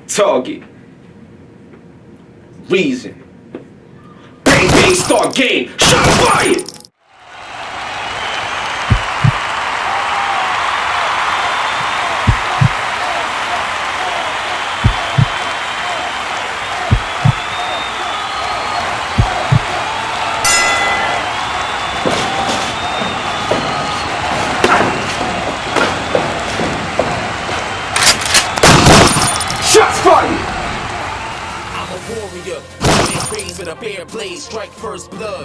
Target. Reason. Bang bang start game. Shots fired. Shots fired.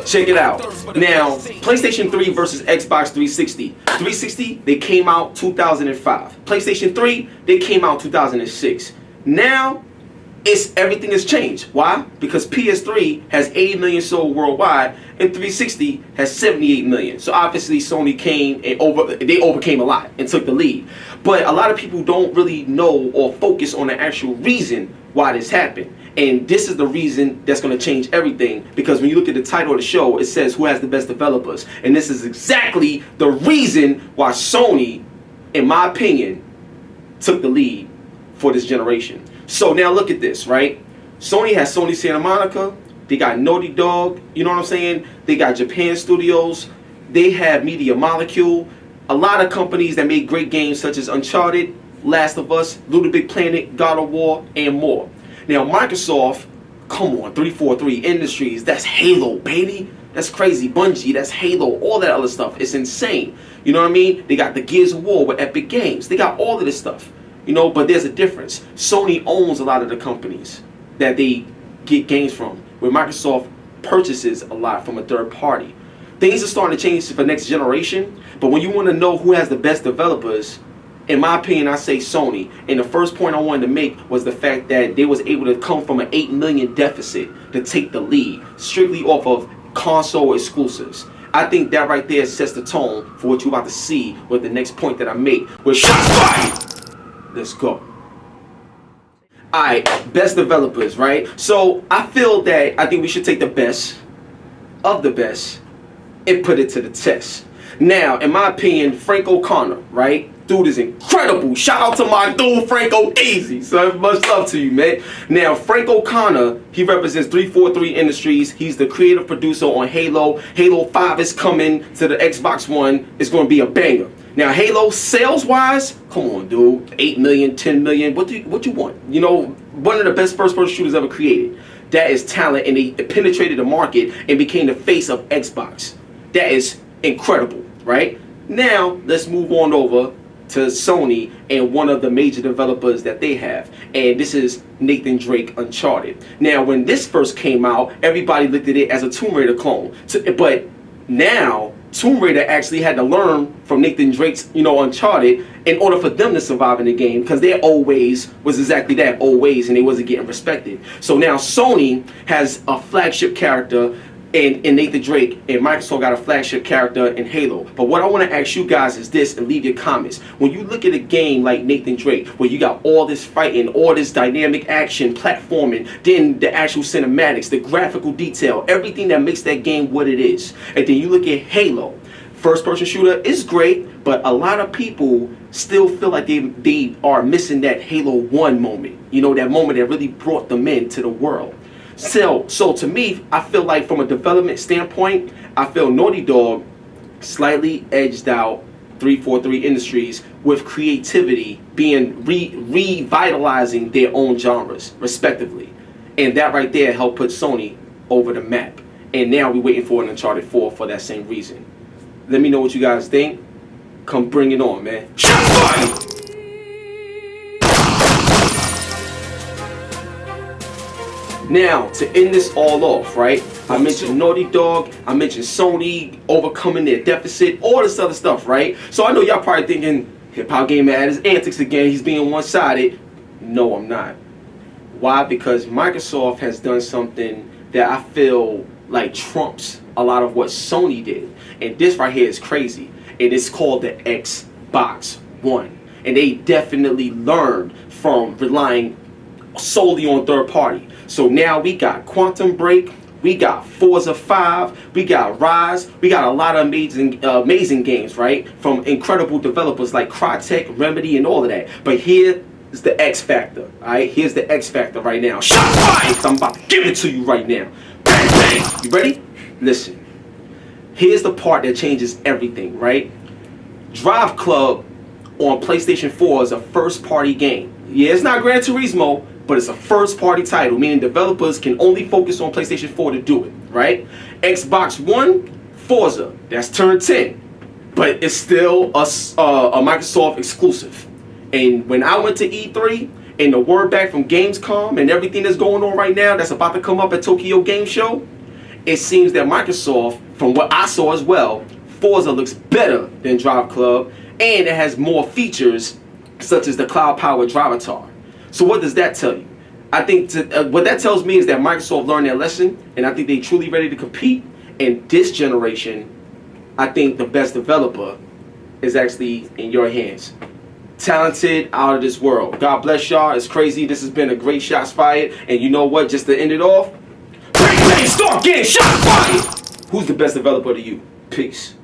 Check it out. Now, PlayStation 3 versus Xbox 360. 360, they came out 2005. PlayStation 3, they came out 2006. Now, everything has changed. Why? Because PS3 has 80 million sold worldwide, and 360 has 78 million. So obviously, Sony came and they overcame a lot and took the lead. But a lot of people don't really know or focus on the actual reason why this happened. And this is the reason that's going to change everything, because when you look at the title of the show, it says who has the best developers. And this is exactly the reason why Sony, in my opinion, took the lead for this generation. So now look at this, right? Sony has Sony Santa Monica. They got Naughty Dog. You know what I'm saying? They got Japan Studios. They have Media Molecule. A lot of companies that make great games such as Uncharted, Last of Us, Little Big Planet, God of War, and more. Now, Microsoft, come on, 343 Industries, that's Halo, baby. That's crazy. Bungie, that's Halo, all that other stuff. It's insane. You know what I mean? They got the Gears of War with Epic Games. They got all of this stuff. You know, but there's a difference. Sony owns a lot of the companies that they get games from, where Microsoft purchases a lot from a third party. Things are starting to change for next generation, but when you want to know who has the best developers, in my opinion, I say Sony. And the first point I wanted to make was the fact that they was able to come from an 8 million deficit to take the lead, strictly off of console exclusives. I think that right there sets the tone for what you're about to see with the next point that I make. With shots fired! Let's go. Alright, best developers, right? So I feel that I think we should take the best of the best and put it to the test. Now, in my opinion, Frank O'Connor, right? Dude is incredible. Shout out to my dude, Frank O'Easy. So much love to you, man. Now, Frank O'Connor, he represents 343 Industries. He's the creative producer on Halo. Halo 5 is coming to the Xbox One. It's going to be a banger. Now, Halo, sales-wise, come on, dude. 8 million, 10 million. What you want? You know, one of the best first-person shooters ever created. That is talent, and they penetrated the market and became the face of Xbox. That is incredible, right? Now, let's move on over to Sony and one of the major developers that they have, and this is Nathan Drake Uncharted. Now, when this first came out, everybody looked at it as a Tomb Raider clone, but now Tomb Raider actually had to learn from Nathan Drake's, Uncharted, in order for them to survive in the game, because their old ways was exactly that, old ways, and they wasn't getting respected. So now Sony has a flagship character in Nathan Drake, and Microsoft got a flagship character in Halo. But what I want to ask you guys is this, and leave your comments. When you look at a game like Nathan Drake, where you got all this fighting, all this dynamic action, platforming, then the actual cinematics, the graphical detail, everything that makes that game what it is. And then you look at Halo, first-person shooter is great, but a lot of people still feel like they are missing that Halo 1 moment. You know, that moment that really brought them into the world. So to me, I feel like from a development standpoint, I feel Naughty Dog slightly edged out 343 Industries with creativity, being revitalizing their own genres, respectively. And that right there helped put Sony over the map. And now we're waiting for an Uncharted 4 for that same reason. Let me know what you guys think. Come bring it on, man. Shots fired! Now, to end this all off, right? I mentioned Naughty Dog, I mentioned Sony overcoming their deficit, all this other stuff, right? So I know y'all probably thinking, Hip Hop Gamer at his antics again, he's being one-sided. No, I'm not. Why? Because Microsoft has done something that I feel like trumps a lot of what Sony did. And this right here is crazy. And it's called the Xbox One. And they definitely learned from relying solely on third party. So now we got Quantum Break, we got Forza 5, we got Rise, we got a lot of amazing games, right? From incredible developers like Crytek, Remedy, and all of that. But here, is the X factor. Alright, here's the X factor right now. Shots fired! I'm about to give it to you right now. Bang, bang! You ready? Listen. Here's the part that changes everything, right? Drive Club on PlayStation 4 is a first-party game. Yeah, it's not Gran Turismo, but it's a first-party title, meaning developers can only focus on PlayStation 4 to do it, right? Xbox One, Forza, that's turn 10, but it's still a Microsoft exclusive. And when I went to E3, and the word back from Gamescom and everything that's going on right now that's about to come up at Tokyo Game Show, it seems that Microsoft, from what I saw as well, Forza looks better than Drive Club, and it has more features such as the cloud-powered Drivatar. So what does that tell you? I think what that tells me is that Microsoft learned their lesson, and I think they're truly ready to compete. And this generation, I think the best developer is actually in your hands. Talented, out of this world. God bless y'all. It's crazy. This has been a great Shots Fired. And you know what? Just to end it off, bang, bang, start getting shots fired. Who's the best developer to you? Peace.